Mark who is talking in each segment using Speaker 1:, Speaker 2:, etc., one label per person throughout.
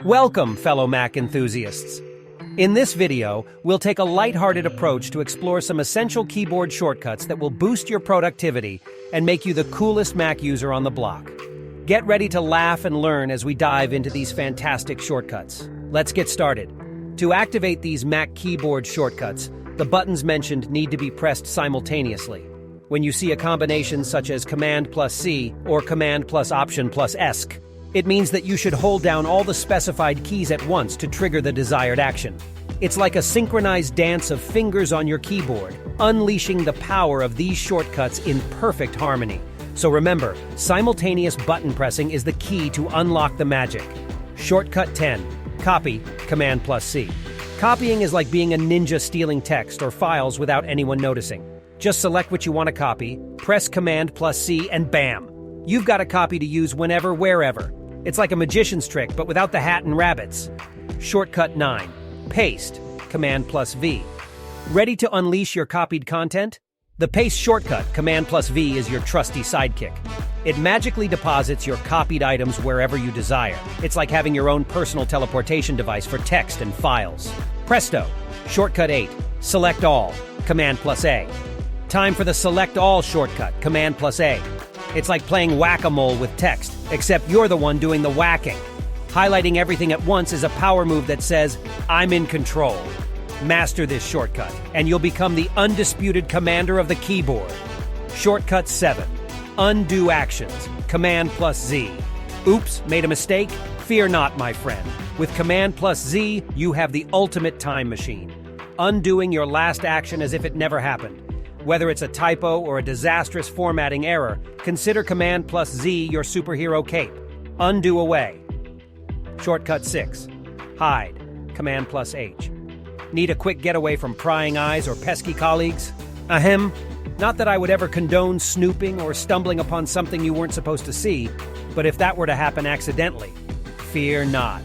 Speaker 1: Welcome, fellow Mac enthusiasts. In this video, we'll take a lighthearted approach to explore some essential keyboard shortcuts that will boost your productivity and make you the coolest Mac user on the block. Get ready to laugh and learn as we dive into these fantastic shortcuts. Let's get started. To activate these Mac keyboard shortcuts, the buttons mentioned need to be pressed simultaneously. When you see a combination such as Command plus C or Command plus Option plus ESC, it means that you should hold down all the specified keys at once to trigger the desired action. It's like a synchronized dance of fingers on your keyboard, unleashing the power of these shortcuts in perfect harmony. So remember, simultaneous button pressing is the key to unlock the magic. Shortcut 10. Copy, Command plus C. Copying is like being a ninja stealing text or files without anyone noticing. Just select what you want to copy, press Command plus C, and bam! You've got a copy to use whenever, wherever. It's like a magician's trick, but without the hat and rabbits. Shortcut 9. Paste, Command plus V. Ready to unleash your copied content? The Paste shortcut, Command plus V, is your trusty sidekick. It magically deposits your copied items wherever you desire. It's like having your own personal teleportation device for text and files. Presto! Shortcut 8. Select All, Command plus A. Time for the Select All shortcut, Command plus A. It's like playing whack-a-mole with text, except you're the one doing the whacking. Highlighting everything at once is a power move that says, I'm in control. Master this shortcut, and you'll become the undisputed commander of the keyboard. Shortcut 7. Undo actions, Command plus Z. Oops, made a mistake? Fear not, my friend. With Command plus Z, you have the ultimate time machine. Undoing your last action as if it never happened. Whether it's a typo or a disastrous formatting error, consider Command plus Z your superhero cape. Undo away. Shortcut 6. Hide, Command plus H. Need a quick getaway from prying eyes or pesky colleagues? Ahem. Not that I would ever condone snooping or stumbling upon something you weren't supposed to see, but if that were to happen accidentally, fear not.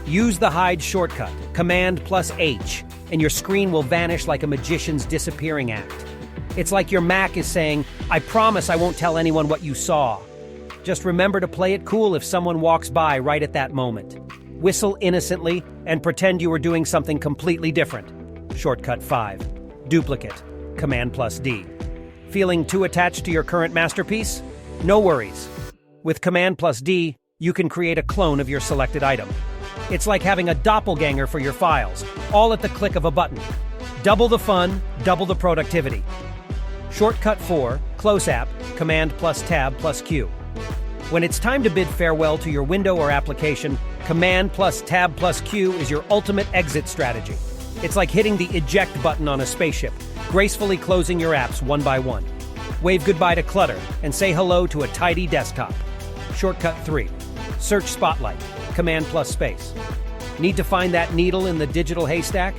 Speaker 1: Use the Hide shortcut, Command plus H, and your screen will vanish like a magician's disappearing act. It's like your Mac is saying, I promise I won't tell anyone what you saw. Just remember to play it cool if someone walks by right at that moment. Whistle innocently and pretend you were doing something completely different. Shortcut 5. Duplicate, Command plus D. Feeling too attached to your current masterpiece? No worries. With Command plus D, you can create a clone of your selected item. It's like having a doppelganger for your files, all at the click of a button. Double the fun, double the productivity. Shortcut 4, Close App, Command plus Tab plus Q. When it's time to bid farewell to your window or application, Command plus Tab plus Q is your ultimate exit strategy. It's like hitting the eject button on a spaceship, gracefully closing your apps one by one. Wave goodbye to clutter and say hello to a tidy desktop. Shortcut 3, Search Spotlight, Command plus Space. Need to find that needle in the digital haystack?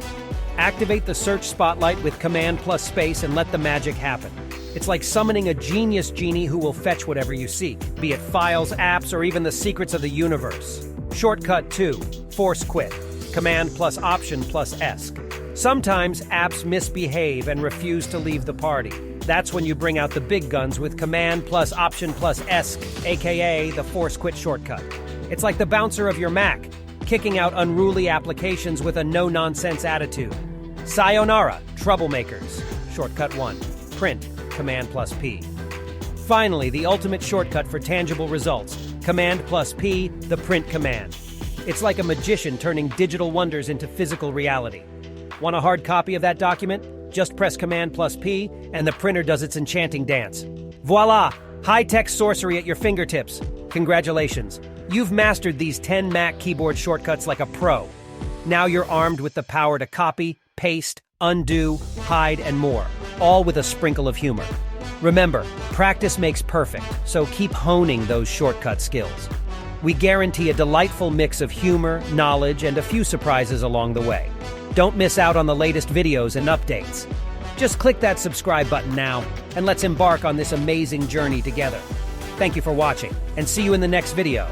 Speaker 1: Activate the Search Spotlight with Command plus Space and let the magic happen. It's like summoning a genius genie who will fetch whatever you seek, be it files, apps, or even the secrets of the universe. Shortcut 2. Force Quit. Command plus Option plus ESC. Sometimes apps misbehave and refuse to leave the party. That's when you bring out the big guns with Command plus Option plus ESC, aka the Force Quit shortcut. It's like the bouncer of your Mac, kicking out unruly applications with a no-nonsense attitude. Sayonara, troublemakers. Shortcut 1. Print, Command plus P. Finally, the ultimate shortcut for tangible results, Command plus P, the print command. It's like a magician turning digital wonders into physical reality. Want a hard copy of that document? Just press Command plus P, and the printer does its enchanting dance. Voila! High-tech sorcery at your fingertips. Congratulations. You've mastered these 10 Mac keyboard shortcuts like a pro. Now you're armed with the power to copy, paste, undo, hide, and more, all with a sprinkle of humor. Remember, practice makes perfect, so keep honing those shortcut skills. We guarantee a delightful mix of humor, knowledge, and a few surprises along the way. Don't miss out on the latest videos and updates. Just click that subscribe button now, and let's embark on this amazing journey together. Thank you for watching, and see you in the next video.